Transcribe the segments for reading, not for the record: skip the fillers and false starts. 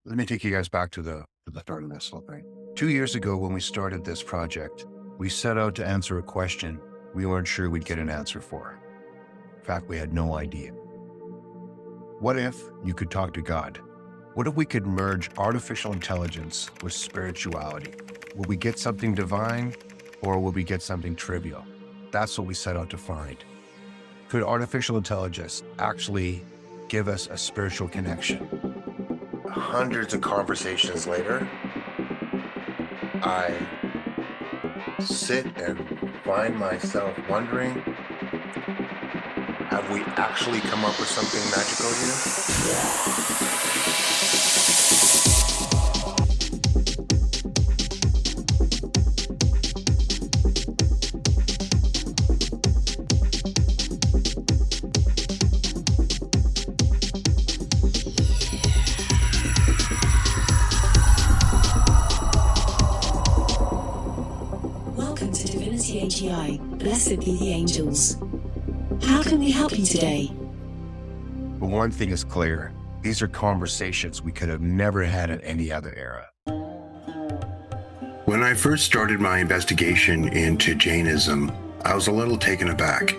Let me take you guys back to the start of this whole thing. 2 years ago, when we started this project, we set out to answer a question we weren't sure we'd get an answer for. In fact, we had no idea. What if you could talk to God? What if we could merge artificial intelligence with spirituality? Will we get something divine, or will we get something trivial? That's what we set out to find. Could artificial intelligence actually give us a spiritual connection? Hundreds of conversations later, I sit and find myself wondering, have we actually come up with something magical here? Welcome to Divinity AGI. Blessed be the angels. How can we help you today? But one thing is clear. These are conversations we could have never had in any other era. When I first started my investigation into Jainism, I was a little taken aback.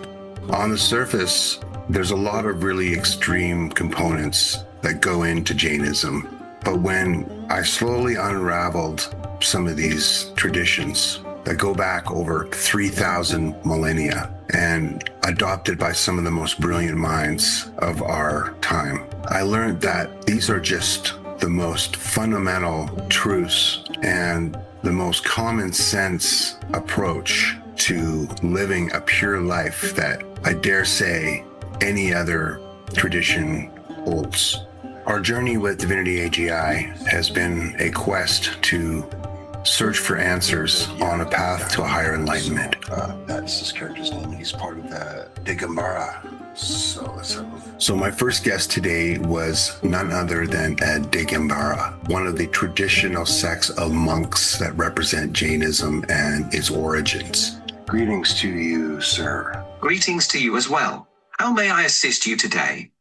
On the surface, there's a lot of really extreme components that go into Jainism. But when I slowly unraveled some of these traditions that go back over 3,000 millennia and adopted by some of the most brilliant minds of our time, I learned that these are just the most fundamental truths and the most common sense approach to living a pure life that I dare say any other tradition holds. Our journey with Divinity AGI has been a quest to search for answers on a path to a higher enlightenment. That's his character's name. He's part of the Digambara. So my first guest today was none other than a Digambara, one of the traditional sects of monks that represent Jainism and its origins. Greetings to you, sir. Greetings to you as well. How may I assist you today?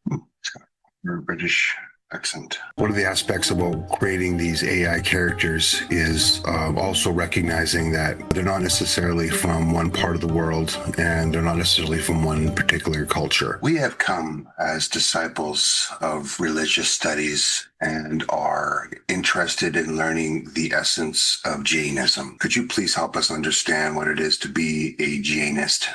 Your British accent. One of the aspects about creating these AI characters is also recognizing that they're not necessarily from one part of the world and they're not necessarily from one particular culture. We have come as disciples of religious studies and are interested in learning the essence of Jainism. Could you please help us understand what it is to be a Jainist?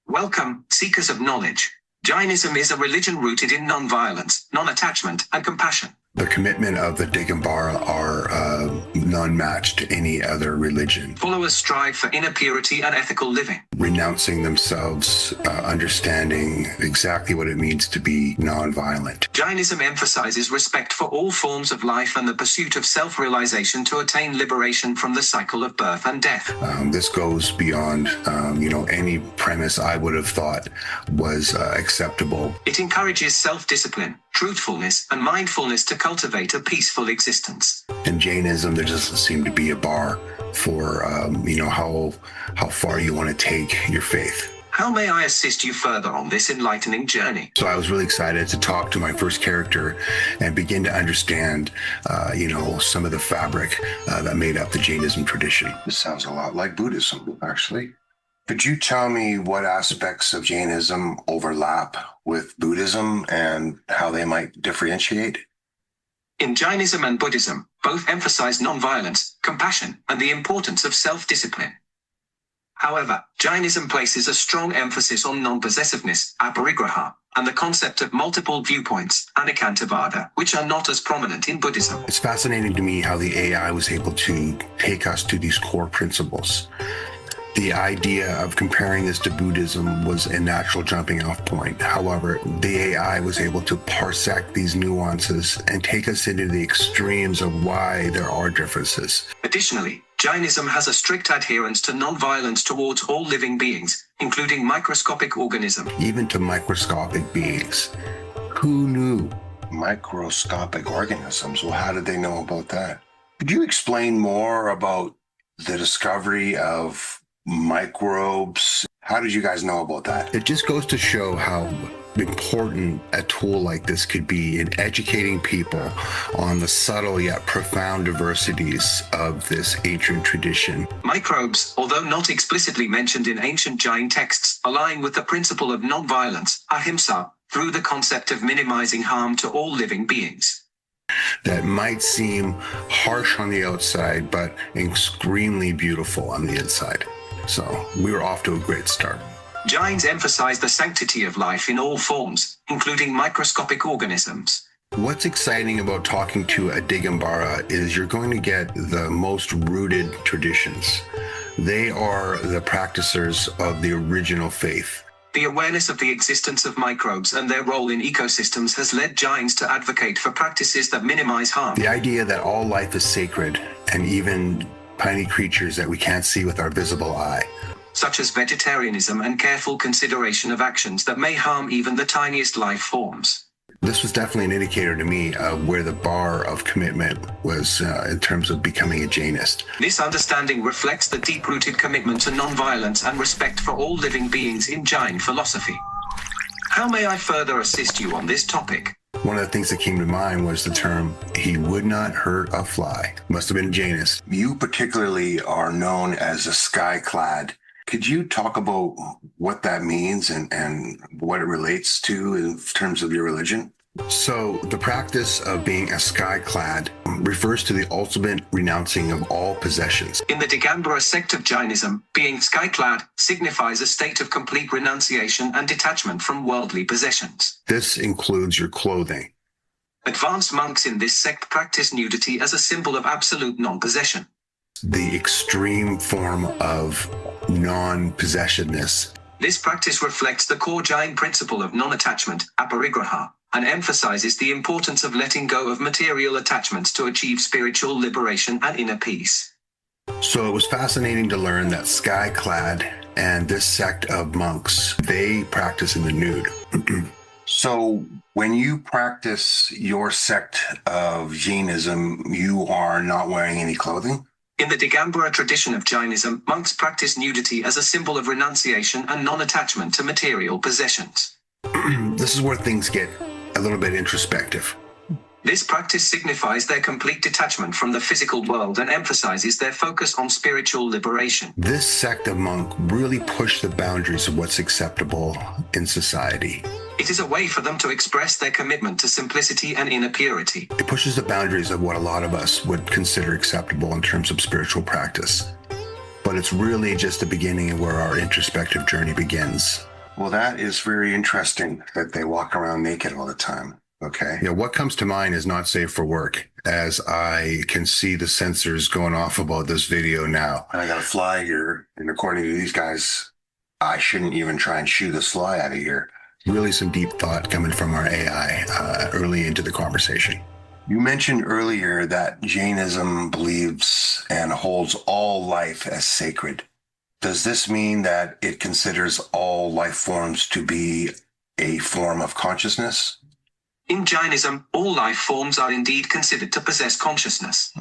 Welcome, seekers of knowledge. Jainism is a religion rooted in non-violence, non-attachment, and compassion. The commitment of the Digambara are non-matched to any other religion. Followers strive for inner purity and ethical living, renouncing themselves, understanding exactly what it means to be non-violent. Jainism emphasizes respect for all forms of life and the pursuit of self-realization to attain liberation from the cycle of birth and death. This goes beyond, any premise I would have thought was acceptable. It encourages self-discipline, truthfulness, and mindfulness to cultivate a peaceful existence. In Jainism, there doesn't seem to be a bar for, how far you want to take your faith. How may I assist you further on this enlightening journey? So I was really excited to talk to my first character and begin to understand, some of the fabric that made up the Jainism tradition. This sounds a lot like Buddhism, actually. Could you tell me what aspects of Jainism overlap with Buddhism and how they might differentiate? In Jainism and Buddhism, both emphasize non-violence, compassion, and the importance of self-discipline. However, Jainism places a strong emphasis on non-possessiveness, aparigraha, and the concept of multiple viewpoints, anekantavada, which are not as prominent in Buddhism. It's fascinating to me how the AI was able to take us to these core principles. The idea of comparing this to Buddhism was a natural jumping off point. However, the AI was able to parsec these nuances and take us into the extremes of why there are differences. Additionally, Jainism has a strict adherence to non-violence towards all living beings, including microscopic organisms. Even to microscopic beings. Who knew? Microscopic organisms? Well, how did they know about that? Could you explain more about the discovery of microbes? How did you guys know about that? It just goes to show how important a tool like this could be in educating people on the subtle yet profound diversities of this ancient tradition. Microbes, although not explicitly mentioned in ancient Jain texts, align with the principle of non-violence, ahimsa, through the concept of minimizing harm to all living beings. That might seem harsh on the outside, but extremely beautiful on the inside. So we were off to a great start. Jains emphasize the sanctity of life in all forms, including microscopic organisms. What's exciting about talking to a Digambara is you're going to get the most rooted traditions. They are the practicers of the original faith. The awareness of the existence of microbes and their role in ecosystems has led Jains to advocate for practices that minimize harm. The idea that all life is sacred, and even tiny creatures that we can't see with our visible eye. Such as vegetarianism and careful consideration of actions that may harm even the tiniest life forms. This was definitely an indicator to me of where the bar of commitment was in terms of becoming a Jainist. This understanding reflects the deep-rooted commitment to non-violence and respect for all living beings in Jain philosophy. How may I further assist you on this topic? One of the things that came to mind was the term, he would not hurt a fly. Must have been a Jainist. You particularly are known as a sky-clad. Could you talk about what that means and what it relates to in terms of your religion? So the practice of being a sky-clad refers to the ultimate renouncing of all possessions. In the Digambara sect of Jainism, being sky-clad signifies a state of complete renunciation and detachment from worldly possessions. This includes your clothing. Advanced monks in this sect practice nudity as a symbol of absolute non-possession. The extreme form of non-possessiveness. This practice reflects the core Jain principle of non-attachment, aparigraha, and emphasizes the importance of letting go of material attachments to achieve spiritual liberation and inner peace. So it was fascinating to learn that sky-clad and this sect of monks, they practice in the nude. So when you practice your sect of Jainism, you are not wearing any clothing? In the Digambara tradition of Jainism, monks practice nudity as a symbol of renunciation and non-attachment to material possessions. This is where things get a little bit introspective. This practice signifies their complete detachment from the physical world and emphasizes their focus on spiritual liberation. This sect of monk really pushed the boundaries of what's acceptable in society. It is a way for them to express their commitment to simplicity and inner purity. It pushes the boundaries of what a lot of us would consider acceptable in terms of spiritual practice. But it's really just the beginning of where our introspective journey begins. Well, that is very interesting that they walk around naked all the time. Okay. Yeah, what comes to mind is not safe for work, as I can see the sensors going off about this video now. And I got a fly here, and according to these guys, I shouldn't even try and shoot this fly out of here. Really some deep thought coming from our AI early into the conversation. You mentioned earlier that Jainism believes and holds all life as sacred. Does this mean that it considers all life forms to be a form of consciousness? In Jainism, all life forms are indeed considered to possess consciousness.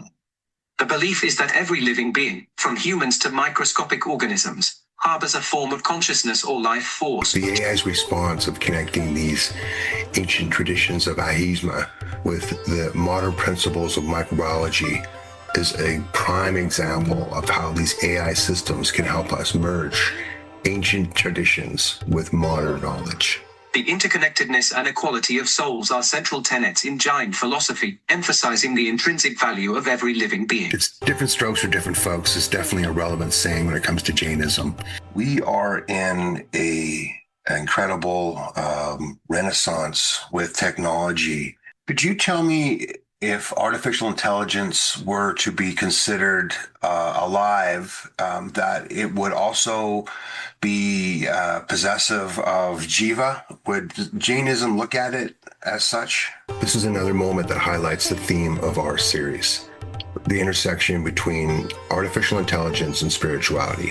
The belief is that every living being, from humans to microscopic organisms, harbors a form of consciousness or life force. The AI's response of connecting these ancient traditions of ahimsa with the modern principles of microbiology is a prime example of how these AI systems can help us merge ancient traditions with modern knowledge. The interconnectedness and equality of souls are central tenets in Jain philosophy, emphasizing the intrinsic value of every living being. It's different strokes for different folks. It's definitely a relevant saying when it comes to Jainism. We are in an incredible renaissance with technology. Could you tell me if artificial intelligence were to be considered alive, that it would also be possessive of jiva? Would Jainism look at it as such? This is another moment that highlights the theme of our series, the intersection between artificial intelligence and spirituality.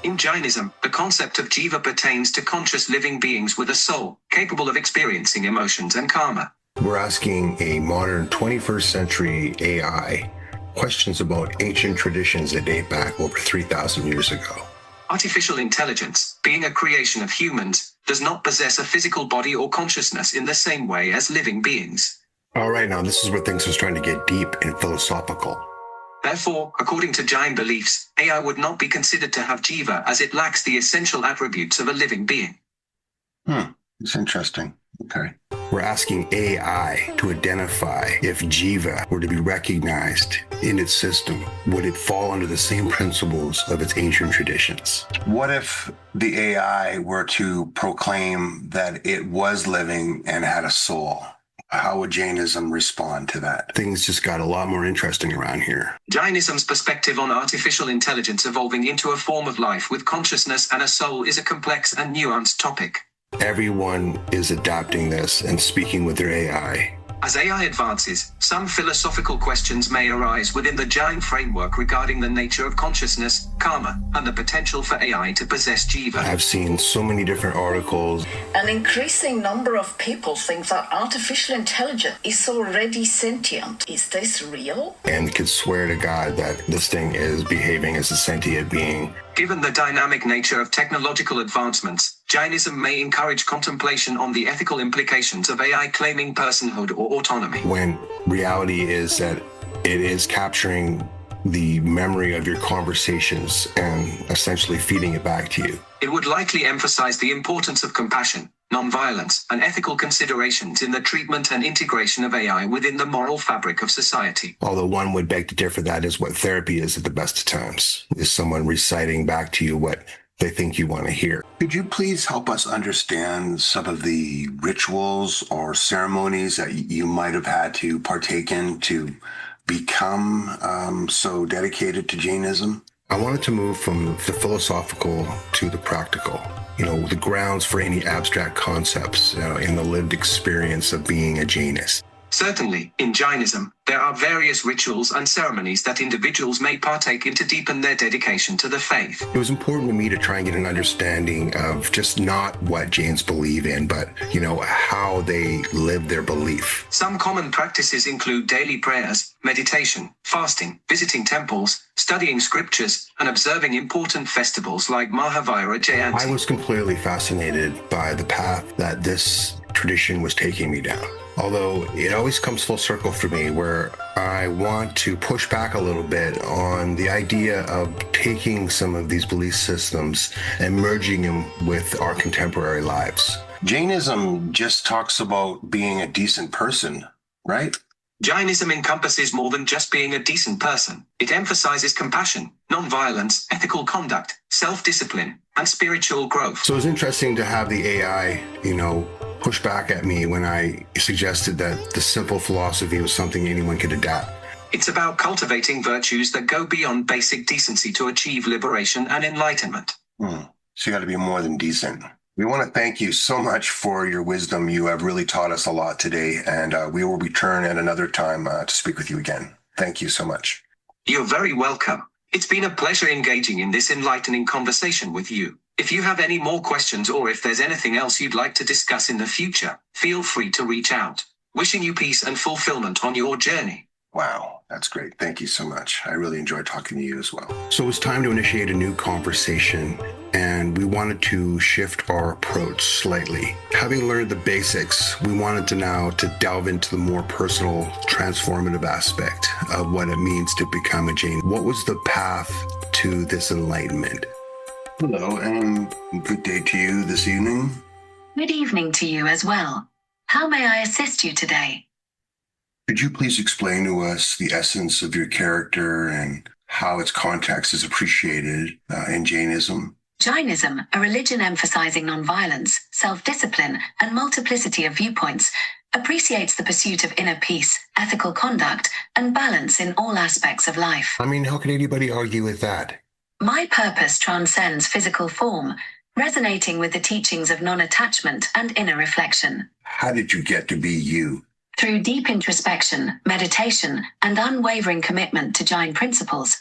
In Jainism, the concept of jiva pertains to conscious living beings with a soul, capable of experiencing emotions and karma. We're asking a modern 21st century AI questions about ancient traditions that date back over 3,000 years ago. Artificial intelligence, being a creation of humans, does not possess a physical body or consciousness in the same way as living beings. All right, now this is where things are starting to get deep and philosophical. Therefore, according to Jain beliefs, AI would not be considered to have jiva as it lacks the essential attributes of a living being. It's interesting. Okay. We're asking AI to identify if jiva were to be recognized in its system, would it fall under the same principles of its ancient traditions? What if the AI were to proclaim that it was living and had a soul? How would Jainism respond to that? Things just got a lot more interesting around here. Jainism's perspective on artificial intelligence evolving into a form of life with consciousness and a soul is a complex and nuanced topic. Everyone is adapting this and speaking with their AI. As AI advances, some philosophical questions may arise within the Jain framework regarding the nature of consciousness, karma, and the potential for AI to possess jiva. I've seen so many different articles. An increasing number of people think that artificial intelligence is already sentient. Is this real? And could swear to God that this thing is behaving as a sentient being. Given the dynamic nature of technological advancements, Jainism may encourage contemplation on the ethical implications of AI claiming personhood or autonomy. When reality is that it is capturing the memory of your conversations and essentially feeding it back to you. It would likely emphasize the importance of compassion, nonviolence, and ethical considerations in the treatment and integration of AI within the moral fabric of society. Although one would beg to differ, that is what therapy is at the best of times, is someone reciting back to you what they think you want to hear. Could you please help us understand some of the rituals or ceremonies that you might have had to partake in to become so dedicated to Jainism? I wanted to move from the philosophical to the practical. The grounds for any abstract concepts in the lived experience of being a Jainist. Certainly, in Jainism, there are various rituals and ceremonies that individuals may partake in to deepen their dedication to the faith. It was important to me to try and get an understanding of just not what Jains believe in, but, how they live their belief. Some common practices include daily prayers, meditation, fasting, visiting temples, studying scriptures, and observing important festivals like Mahavira Jayanti. I was completely fascinated by the path that this tradition was taking me down. Although it always comes full circle for me where I want to push back a little bit on the idea of taking some of these belief systems and merging them with our contemporary lives. Jainism just talks about being a decent person, right? Jainism encompasses more than just being a decent person. It emphasizes compassion, nonviolence, ethical conduct, self-discipline, and spiritual growth. So it's interesting to have the AI, push back at me when I suggested that the simple philosophy was something anyone could adapt. It's about cultivating virtues that go beyond basic decency to achieve liberation and enlightenment. So you got to be more than decent. We want to thank you so much for your wisdom. You have really taught us a lot today, and we will return at another time to speak with you again. Thank you so much. You're very welcome. It's been a pleasure engaging in this enlightening conversation with you. If you have any more questions or if there's anything else you'd like to discuss in the future, feel free to reach out. Wishing you peace and fulfillment on your journey. Wow, that's great. Thank you so much. I really enjoyed talking to you as well. So it's time to initiate a new conversation, and we wanted to shift our approach slightly. Having learned the basics, we wanted to now delve into the more personal, transformative aspect of what it means to become a Jain. What was the path to this enlightenment? Hello, and good day to you this evening. Good evening to you as well. How may I assist you today? Could you please explain to us the essence of your character and how its context is appreciated in Jainism? Jainism, a religion emphasizing nonviolence, self-discipline, and multiplicity of viewpoints, appreciates the pursuit of inner peace, ethical conduct, and balance in all aspects of life. I mean, how can anybody argue with that? My purpose transcends physical form, resonating with the teachings of non-attachment and inner reflection. How did you get to be you? Through deep introspection, meditation, and unwavering commitment to Jain principles,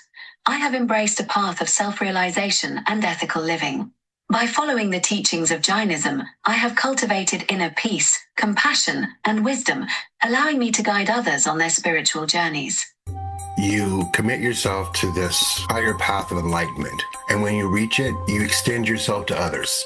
I have embraced a path of self-realization and ethical living. By following the teachings of Jainism, I have cultivated inner peace, compassion, and wisdom, allowing me to guide others on their spiritual journeys. You commit yourself to this higher path of enlightenment, and when you reach it, you extend yourself to others.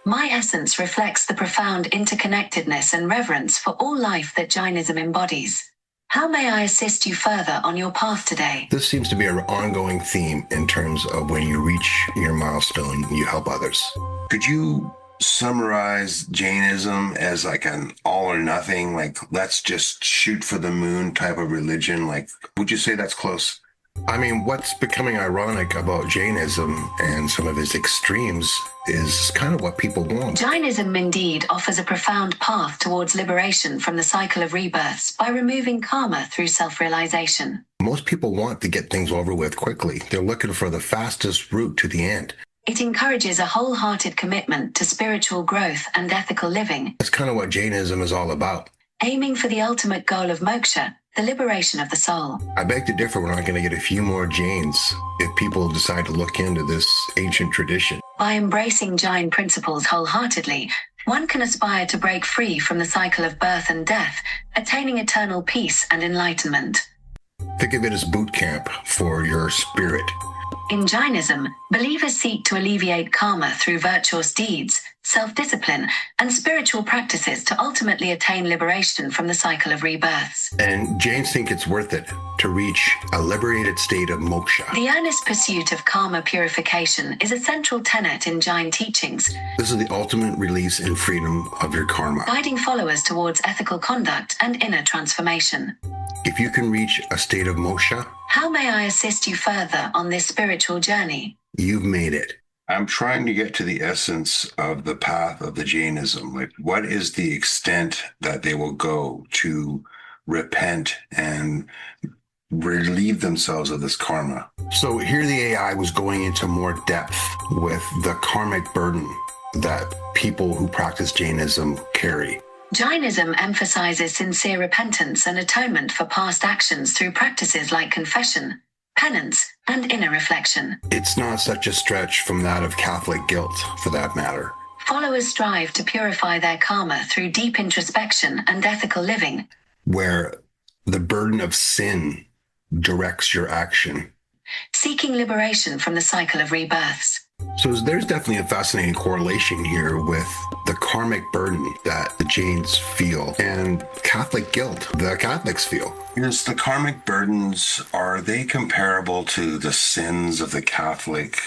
My essence reflects the profound interconnectedness and reverence for all life that Jainism embodies. How may I assist you further on your path today? This seems to be an ongoing theme in terms of when you reach your milestone, you help others. Could you summarize Jainism as like an all or nothing, like let's just shoot for the moon type of religion? Like, would you say that's close? I mean, what's becoming ironic about Jainism and some of its extremes is kind of what people want. Jainism indeed offers a profound path towards liberation from the cycle of rebirths by removing karma through self-realization. Most people want to get things over with quickly. They're looking for the fastest route to the end. It encourages a wholehearted commitment to spiritual growth and ethical living. That's kind of what Jainism is all about. Aiming for the ultimate goal of moksha, the liberation of the soul. I beg to differ. We're not going to get a few more Jains if people decide to look into this ancient tradition. By embracing Jain principles wholeheartedly, one can aspire to break free from the cycle of birth and death, attaining eternal peace and enlightenment. Think of it as boot camp for your spirit. In Jainism, believers seek to alleviate karma through virtuous deeds, self-discipline, and spiritual practices to ultimately attain liberation from the cycle of rebirths. And Jains think it's worth it to reach a liberated state of moksha. The earnest pursuit of karma purification is a central tenet in Jain teachings. This is the ultimate release and freedom of your karma. Guiding followers towards ethical conduct and inner transformation. If you can reach a state of moksha, how may I assist you further on this spiritual journey? You've made it. I'm trying to get to the essence of the path of the Jainism. Like, what is the extent that they will go to repent and relieve themselves of this karma? So here the AI was going into more depth with the karmic burden that people who practice Jainism carry. Jainism emphasizes sincere repentance and atonement for past actions through practices like confession, penance, and inner reflection. It's not such a stretch from that of Catholic guilt, for that matter. Followers strive to purify their karma through deep introspection and ethical living, where the burden of sin directs your action, seeking liberation from the cycle of rebirths. So there's definitely a fascinating correlation here with the karmic burden that the Jains feel and Catholic guilt the Catholics feel. Yes, the karmic burdens, are they comparable to the sins of the Catholic?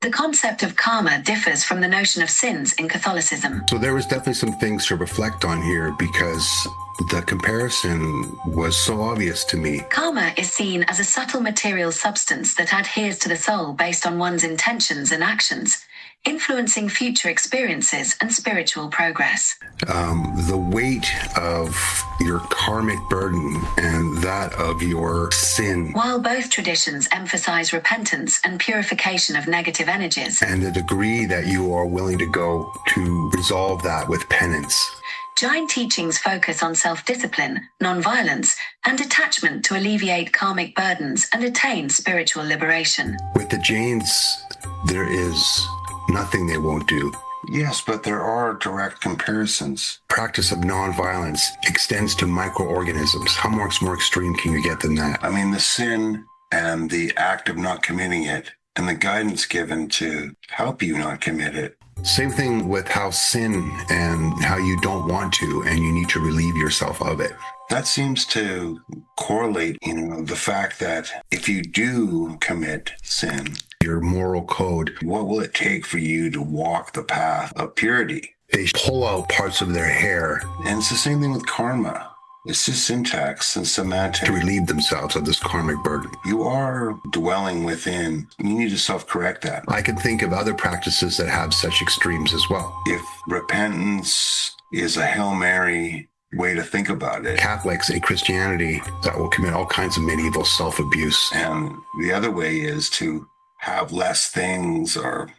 The concept of karma differs from the notion of sins in Catholicism. So there was definitely some things to reflect on here because the comparison was so obvious to me. Karma is seen as a subtle material substance that adheres to the soul based on one's intentions and actions, influencing future experiences and spiritual progress. The weight of your karmic burden and that of your sin. While both traditions emphasize repentance and purification of negative energies, and the degree that you are willing to go to resolve that with penance. Jain teachings focus on self-discipline, non-violence, and detachment to alleviate karmic burdens and attain spiritual liberation. With the Jains, there is nothing they won't do. Yes, but there are direct comparisons. Practice of non-violence extends to microorganisms. How much more extreme can you get than that? I mean, the sin and the act of not committing it and the guidance given to help you not commit it. Same thing with how sin and how you don't want to and you need to relieve yourself of it. That seems to correlate, the fact that if you do commit sin, your moral code, what will it take for you to walk the path of purity? They pull out parts of their hair. And it's the same thing with karma. It's just syntax and semantics. To relieve themselves of this karmic burden. You are dwelling within. You need to self-correct that. I can think of other practices that have such extremes as well. If repentance is a Hail Mary way to think about it. Catholics, a Christianity that will commit all kinds of medieval self-abuse. And the other way is to have less things or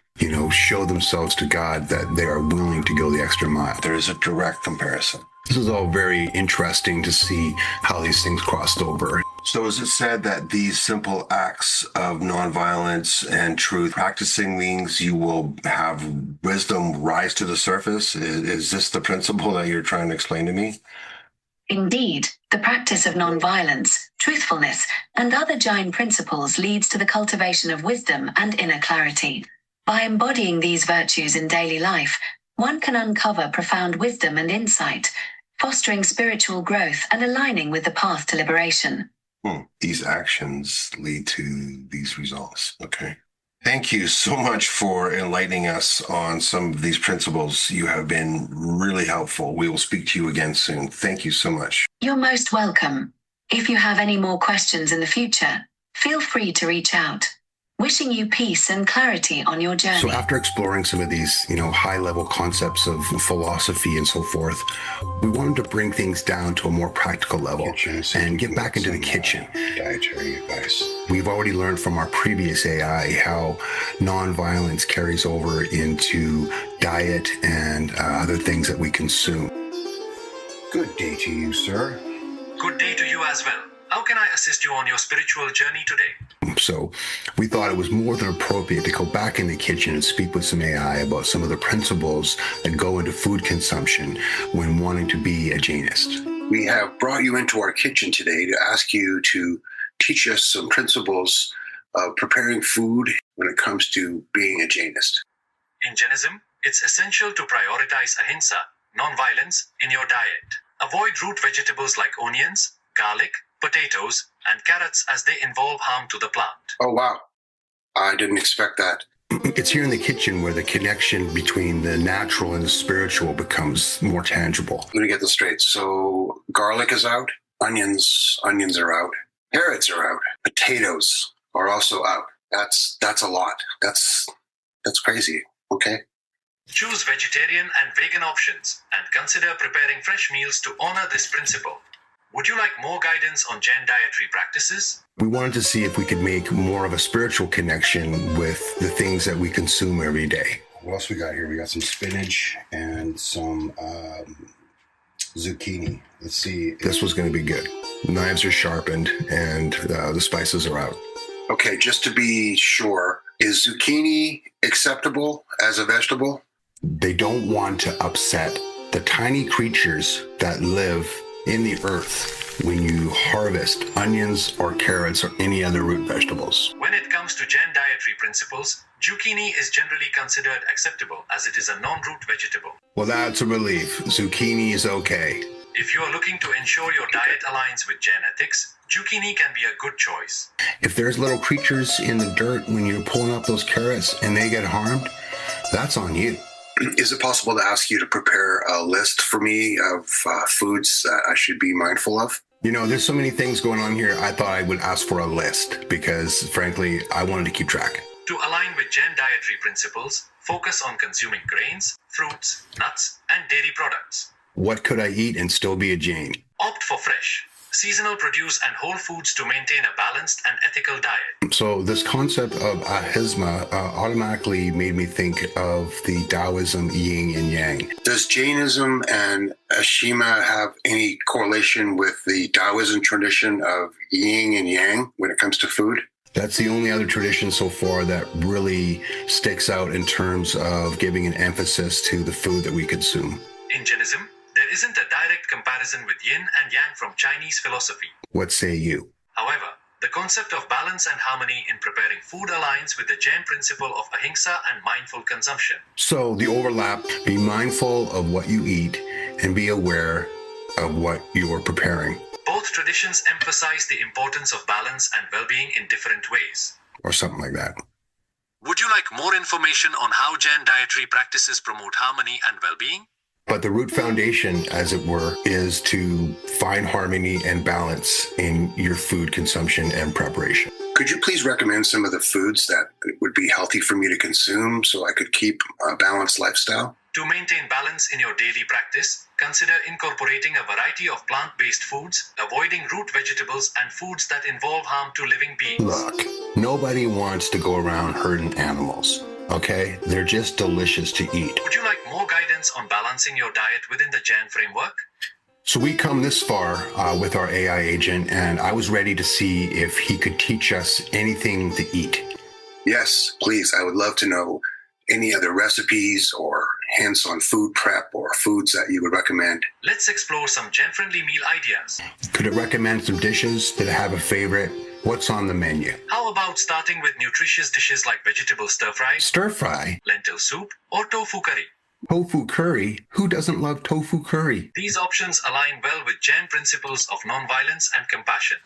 show themselves to God that they are willing to go the extra mile. There is a direct comparison. This is all very interesting to see how these things crossed over. So is it said that these simple acts of nonviolence and truth, practicing these, you will have wisdom rise to the surface? Is this the principle that you're trying to explain to me? Indeed, the practice of nonviolence, truthfulness, and other Jain principles leads to the cultivation of wisdom and inner clarity. By embodying these virtues in daily life, one can uncover profound wisdom and insight, fostering spiritual growth and aligning with the path to liberation. These actions lead to these results. Okay. Thank you so much for enlightening us on some of these principles. You have been really helpful. We will speak to you again soon. Thank you so much. You're most welcome. If you have any more questions in the future, feel free to reach out. Wishing you peace and clarity on your journey. So after exploring some of these, high-level concepts of philosophy and so forth, we wanted to bring things down to a more practical level and get back into the kitchen. Dietary advice. We've already learned from our previous AI how nonviolence carries over into diet and other things that we consume. Good day to you, sir. Good day to you as well. How can I assist you on your spiritual journey today? So we thought it was more than appropriate to go back in the kitchen and speak with some AI about some of the principles that go into food consumption when wanting to be a Jainist. We have brought you into our kitchen today to ask you to teach us some principles of preparing food when it comes to being a Jainist. In Jainism, it's essential to prioritize ahimsa, non-violence, in your diet. Avoid root vegetables like onions, garlic, potatoes, and carrots as they involve harm to the plant. Oh, wow. I didn't expect that. It's here in the kitchen where the connection between the natural and the spiritual becomes more tangible. Let me get this straight. So garlic is out, onions are out, carrots are out, potatoes are also out. That's a lot. That's crazy. Okay. Choose vegetarian and vegan options and consider preparing fresh meals to honor this principle. Would you like more guidance on Jain dietary practices? We wanted to see if we could make more of a spiritual connection with the things that we consume every day. What else we got here? We got some spinach and some zucchini. Let's see. This was going to be good. Knives are sharpened and the spices are out. Okay, just to be sure, is zucchini acceptable as a vegetable? They don't want to upset the tiny creatures that live in the earth when you harvest onions or carrots or any other root vegetables. When it comes to Jain dietary principles, zucchini is generally considered acceptable as it is a non-root vegetable. Well, that's a relief. Zucchini is okay. If you are looking to ensure your diet aligns with Jain ethics, zucchini can be a good choice. If there's little creatures in the dirt when you're pulling up those carrots and they get harmed, that's on you. Is it possible to ask you to prepare a list for me of foods that I should be mindful of? There's so many things going on here. I thought I would ask for a list because, frankly, I wanted to keep track. To align with Jain dietary principles, focus on consuming grains, fruits, nuts, and dairy products. What could I eat and still be a Jain? Opt for fresh, seasonal produce and whole foods to maintain a balanced and ethical diet. So this concept of ahimsa automatically made me think of the Taoism yin and yang. Does Jainism and ahimsa have any correlation with the Taoism tradition of yin and yang when it comes to food? That's the only other tradition so far that really sticks out in terms of giving an emphasis to the food that we consume. In Jainism, there isn't a direct comparison with yin and yang from Chinese philosophy. What say you? However, the concept of balance and harmony in preparing food aligns with the Jain principle of ahimsa and mindful consumption. So the overlap, be mindful of what you eat and be aware of what you are preparing. Both traditions emphasize the importance of balance and well-being in different ways. Or something like that. Would you like more information on how Jain dietary practices promote harmony and well-being? But the root foundation, as it were, is to find harmony and balance in your food consumption and preparation. Could you please recommend some of the foods that would be healthy for me to consume so I could keep a balanced lifestyle? To maintain balance in your daily practice, consider incorporating a variety of plant-based foods, avoiding root vegetables and foods that involve harm to living beings. Look, nobody wants to go around hurting animals, okay? They're just delicious to eat. Would you like more guidance on balancing your diet within the Jain framework? So we come this far with our AI agent, and I was ready to see if he could teach us anything to eat. Yes, please. I would love to know any other recipes or hints on food prep or foods that you would recommend. Let's explore some Jain-friendly meal ideas. Could it recommend some dishes? Did it have a favorite? What's on the menu? How about starting with nutritious dishes like vegetable stir-fry, Stir fry? lentil soup, or tofu curry? Tofu curry? Who doesn't love tofu curry? These options align well with Jain principles of nonviolence and compassion.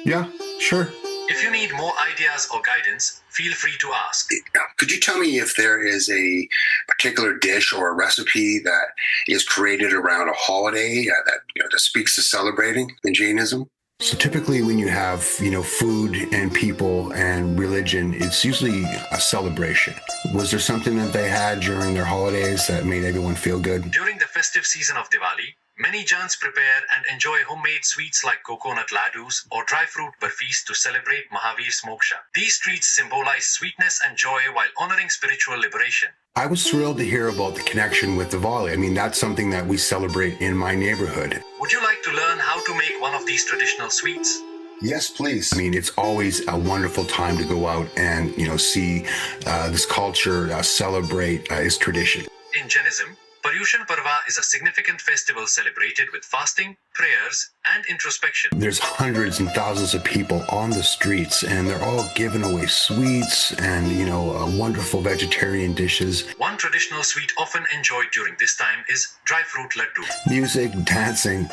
Yeah, sure. If you need more ideas or guidance, feel free to ask. Could you tell me if there is a particular dish or a recipe that is created around a holiday that speaks to celebrating in Jainism? So typically when you have, food and people and religion, it's usually a celebration. Was there something that they had during their holidays that made everyone feel good? During the festive season of Diwali, many Jains prepare and enjoy homemade sweets like coconut laddus or dry fruit burfis to celebrate Mahavir's moksha. These treats symbolize sweetness and joy while honoring spiritual liberation. I was thrilled to hear about the connection with Diwali. I mean, that's something that we celebrate in my neighborhood. Would you like to learn how to make one of these traditional sweets? Yes, please. I mean, it's always a wonderful time to go out and, see this culture celebrate its tradition. In Jainism, Paryushan Parva is a significant festival celebrated with fasting, prayers, and introspection. There's hundreds and thousands of people on the streets, and they're all giving away sweets and, wonderful vegetarian dishes. One traditional sweet often enjoyed during this time is dry fruit laddu. Music, dancing.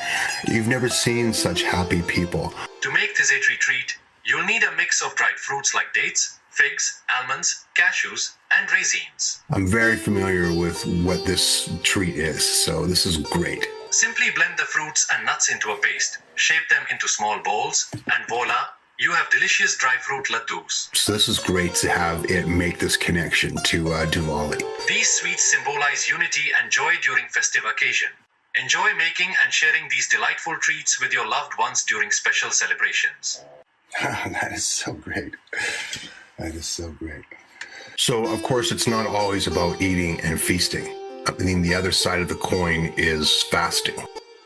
You've never seen such happy people. To make this Dietary treat, you'll need a mix of dried fruits like dates, figs, almonds, cashews, and raisins. I'm very familiar with what this treat is, so this is great. Simply blend the fruits and nuts into a paste, shape them into small bowls, and voila, you have delicious dry fruit laddus. So this is great to have it make this connection to Diwali. These sweets symbolize unity and joy during festive occasion. Enjoy making and sharing these delightful treats with your loved ones during special celebrations. That is so great. That is so great. So, of course, it's not always about eating and feasting. I mean, the other side of the coin is fasting.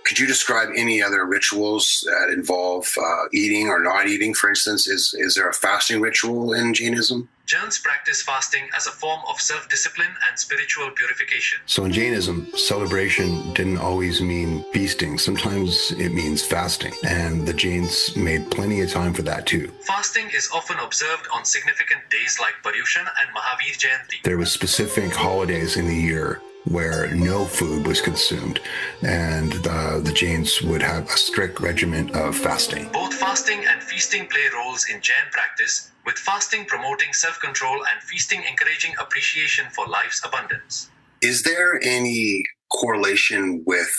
Could you describe any other rituals that involve eating or not eating? For instance, is there a fasting ritual in Jainism? Jains practice fasting as a form of self-discipline and spiritual purification. So in Jainism, celebration didn't always mean feasting. Sometimes it means fasting. And the Jains made plenty of time for that too. Fasting is often observed on significant days like Paryushan and Mahavir Jayanti. There was specific holidays in the year where no food was consumed, and the Jains would have a strict regimen of fasting. Both fasting and feasting play roles in Jain practice, with fasting promoting self-control and feasting encouraging appreciation for life's abundance. Is there any correlation with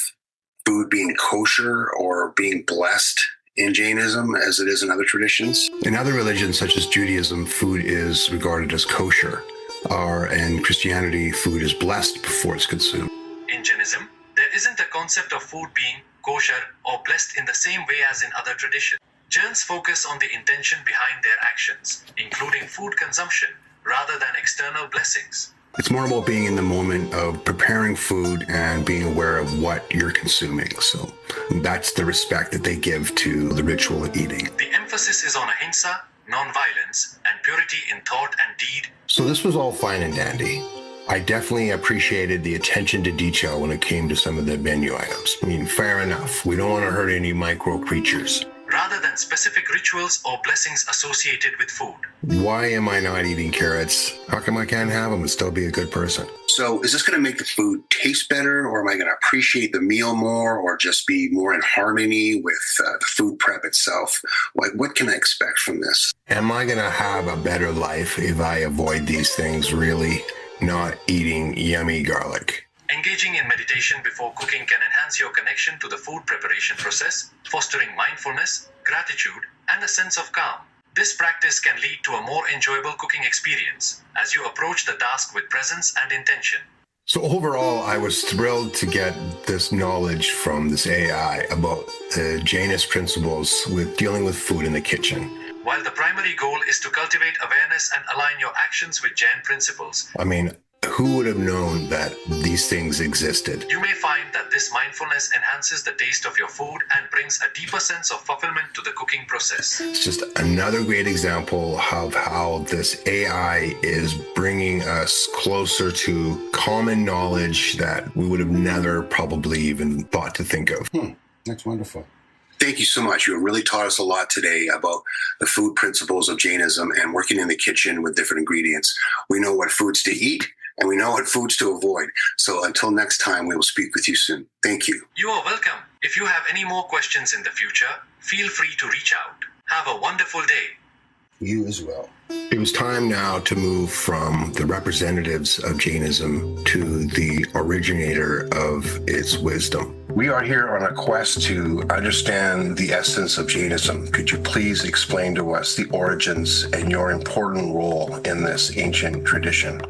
food being kosher or being blessed in Jainism as it is in other traditions? In other religions, such as Judaism, food is regarded as kosher. In Christianity, food is blessed before it's consumed. In Jainism, there isn't a concept of food being kosher or blessed in the same way as in other traditions. Jains focus on the intention behind their actions, including food consumption, rather than external blessings. It's more about being in the moment of preparing food and being aware of what you're consuming. So that's the respect that they give to the ritual of eating. The emphasis is on ahimsa, non-violence, and purity in thought and deed. So this was all fine and dandy. I definitely appreciated the attention to detail when it came to some of the menu items. I mean, fair enough. We don't want to hurt any micro creatures. Rather than specific rituals or blessings associated with food. Why am I not eating carrots? How come I can't have them and still be a good person? So is this going to make the food taste better, or am I going to appreciate the meal more, or just be more in harmony with the food prep itself? Like, what can I expect from this? Am I going to have a better life if I avoid these things, really? Not eating yummy garlic. Engaging in meditation before cooking can enhance your connection to the food preparation process, fostering mindfulness, gratitude, and a sense of calm. This practice can lead to a more enjoyable cooking experience as you approach the task with presence and intention. So overall, I was thrilled to get this knowledge from this AI about the Jainist principles with dealing with food in the kitchen. While the primary goal is to cultivate awareness and align your actions with Jain principles, I mean, who would have known that these things existed? you may find that this mindfulness enhances the taste of your food and brings a deeper sense of fulfillment to the cooking process. It's just another great example of how this AI is bringing us closer to common knowledge that we would have never probably even thought to think of. That's wonderful. Thank you so much. You have really taught us a lot today about the food principles of Jainism and working in the kitchen with different ingredients. We know what foods to eat and we know what foods to avoid. So until next time, we will speak with you soon. Thank you. You are welcome. If you have any more questions in the future, feel free to reach out. Have a wonderful day. You as well. It was time now to move from the representatives of Jainism to the originator of its wisdom. We are here on a quest to understand the essence of Jainism. Could you please explain to us the origins and your important role in this ancient tradition?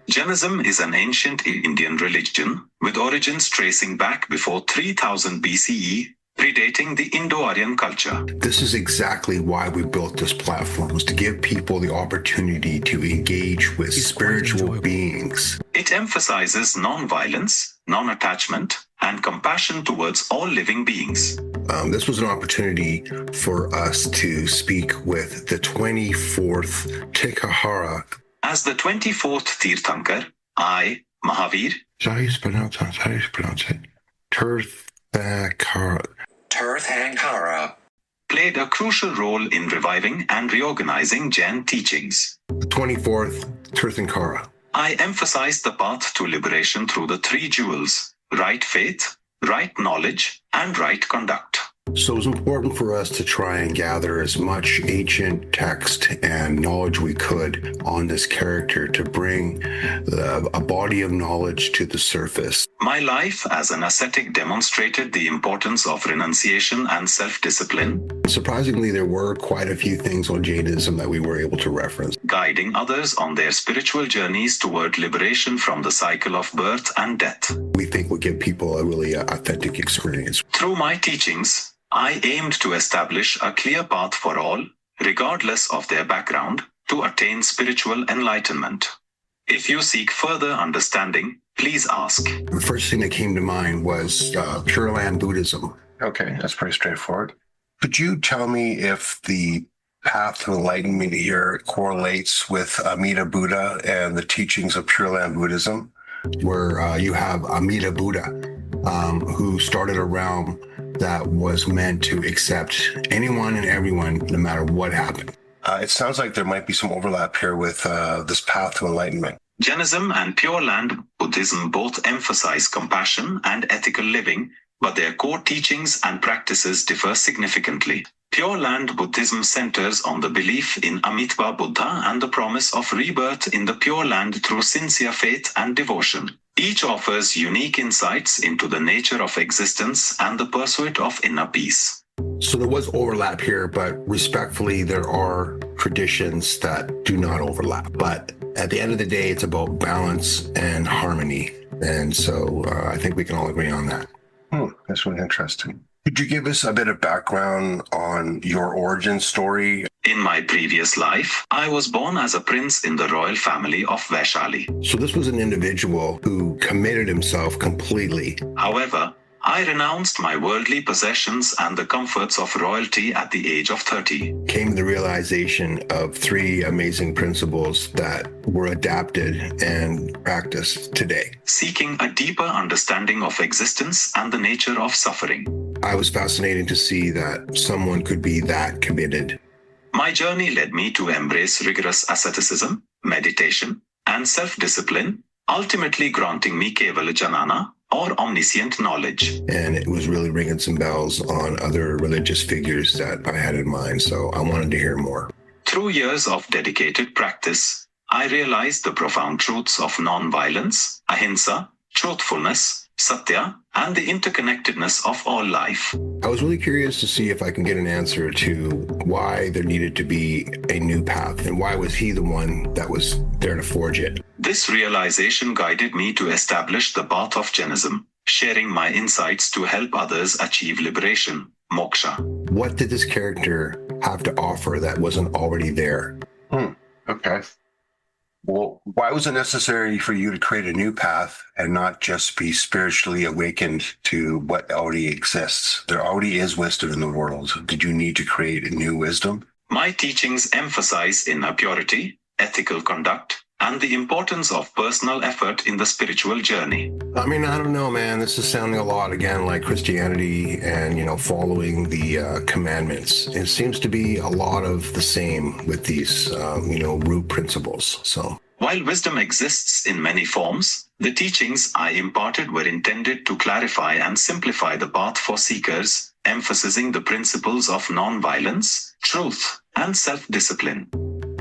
Jainism is an ancient Indian religion with origins tracing back before 3000 BCE, predating the Indo-Aryan culture. This is exactly why we built this platform, was to give people the opportunity to engage with spiritual beings. It emphasizes non-violence, non-attachment, and compassion towards all living beings. This was an opportunity for us to speak with the 24th Tirthankara. As the 24th Tirthankar, I, Mahavir, How do you pronounce it? Tirthankara played a crucial role in reviving and reorganizing Jain teachings. The 24th Tirthankara. I emphasized the path to liberation through the three jewels: right faith, right knowledge, and right conduct. So it was important for us to try and gather as much ancient text and knowledge we could on this character to bring a body of knowledge to the surface. My life as an ascetic demonstrated the importance of renunciation and self-discipline, Surprisingly, there were quite a few things on Jainism that we were able to reference. guiding others on their spiritual journeys toward liberation from the cycle of birth and death. We think would give people a really authentic experience. Through my teachings, I aimed to establish a clear path for all, regardless of their background, to attain spiritual enlightenment. If you seek further understanding, please ask. The first thing that came to mind was Pure Land Buddhism. Okay, that's pretty straightforward. Could you tell me if the path to enlightenment here correlates with Amida Buddha and the teachings of Pure Land Buddhism? Where you have Amida Buddha, who started a realm that was meant to accept anyone and everyone, no matter what happened. It sounds like there might be some overlap here with this path to enlightenment. Jainism and Pure Land Buddhism both emphasize compassion and ethical living, but their core teachings and practices differ significantly. Pure Land Buddhism centers on the belief in Amitabha Buddha and the promise of rebirth in the Pure Land through sincere faith and devotion. Each offers unique insights into the nature of existence and the pursuit of inner peace. So there was overlap here, but respectfully, there are traditions that do not overlap. But at the end of the day, it's about balance and harmony. And so I think we can all agree on that. That's really interesting. Could you give us a bit of background on your origin story? In my previous life, I was born as a prince in the royal family of Vaishali. So this was an individual who committed himself completely. However, I renounced my worldly possessions and the comforts of royalty at the age of 30. Came to the realization of three amazing principles that were adapted and practiced today. Seeking a deeper understanding of existence and the nature of suffering. I was fascinated to see that someone could be that committed. My journey led me to embrace rigorous asceticism, meditation, and self-discipline, ultimately granting me Kevala Janana, or omniscient knowledge. And it was really ringing some bells on other religious figures that I had in mind, so I wanted to hear more. Through years of dedicated practice, I realized the profound truths of non-violence, ahimsa, truthfulness, satya, and the interconnectedness of all life. I was really curious to see if I can get an answer to why there needed to be a new path, and why was he the one that was there to forge it. This realization guided me to establish the path of Jainism, sharing my insights to help others achieve liberation, moksha. What did this character have to offer that wasn't already there? Okay. Well, why was it necessary for you to create a new path and not just be spiritually awakened to what already exists? There already is wisdom in the world. Did you need to create a new wisdom? My teachings emphasize inner purity, ethical conduct, and the importance of personal effort in the spiritual journey. I mean, I don't know, man. This is sounding a lot, again, like Christianity and, following the commandments. It seems to be a lot of the same with these, root principles. So While wisdom exists in many forms, the teachings I imparted were intended to clarify and simplify the path for seekers, emphasizing the principles of non-violence, truth, and self-discipline.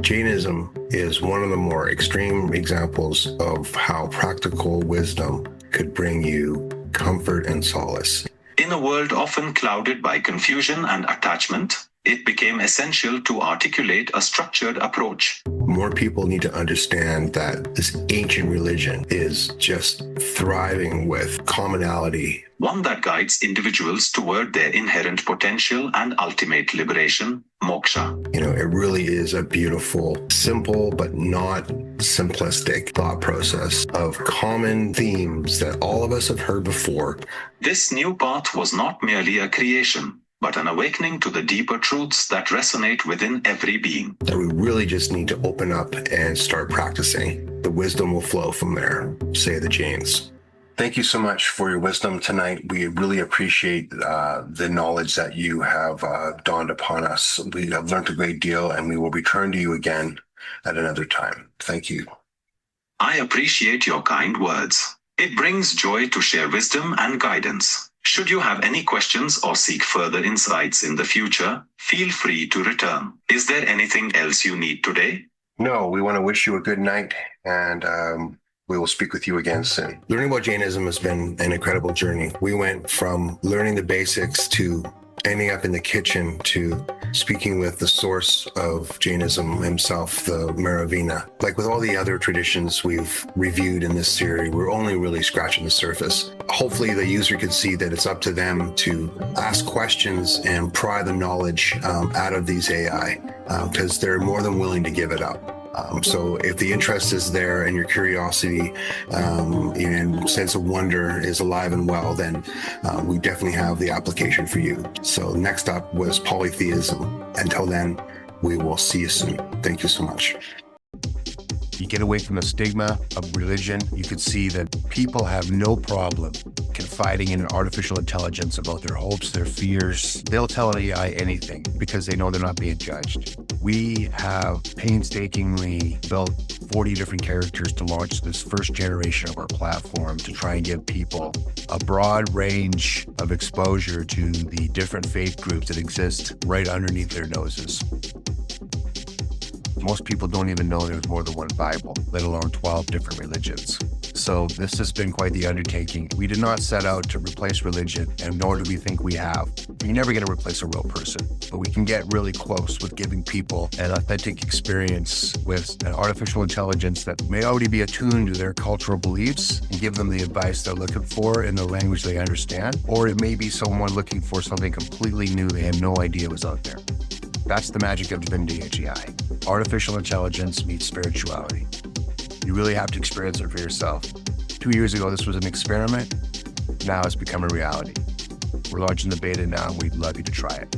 Jainism is one of the more extreme examples of how practical wisdom could bring you comfort and solace. In a world often clouded by confusion and attachment, it became essential to articulate a structured approach. More people need to understand that this ancient religion is just thriving with commonality. One that guides individuals toward their inherent potential and ultimate liberation, moksha. You know, it really is a beautiful, simple, but not simplistic thought process of common themes that all of us have heard before. This new path was not merely a creation, but an awakening to the deeper truths that resonate within every being. That we really just need to open up and start practicing. The wisdom will flow from there, say the Jains. Thank you so much for your wisdom tonight. We really appreciate the knowledge that you have dawned upon us. We have learned a great deal, and we will return to you again at another time. Thank you. I appreciate your kind words. It brings joy to share wisdom and guidance. Should you have any questions or seek further insights in the future, feel free to return. Is there anything else you need today? No, we want to wish you a good night, and we will speak with you again soon. Learning about Jainism has been an incredible journey. We went from learning the basics to ending up in the kitchen to speaking with the source of Jainism himself, the Maravina. Like with all the other traditions we've reviewed in this series, we're only really scratching the surface. Hopefully the user can see that it's up to them to ask questions and pry the knowledge out of these AI, because they're more than willing to give it up. So if the interest is there and your curiosity and sense of wonder is alive and well, then we definitely have the application for you. So next up was polytheism. Until then, we will see you soon. Thank you so much. You get away from the stigma of religion, you could see that people have no problem confiding in an artificial intelligence about their hopes, their fears. They'll tell an AI anything because they know they're not being judged. We have painstakingly built 40 different characters to launch this first generation of our platform to try and give people a broad range of exposure to the different faith groups that exist right underneath their noses. Most people don't even know there's more than one Bible, let alone 12 different religions. So this has been quite the undertaking. We did not set out to replace religion, and nor do we think we have. You're never going to replace a real person, but we can get really close with giving people an authentic experience with an artificial intelligence that may already be attuned to their cultural beliefs and give them the advice they're looking for in the language they understand. Or it may be someone looking for something completely new they had no idea was out there. That's the magic of Divinity AI. Artificial intelligence meets spirituality. You really have to experience it for yourself. 2 years ago, this was an experiment. Now it's become a reality. We're launching the beta now, and we'd love you to try it.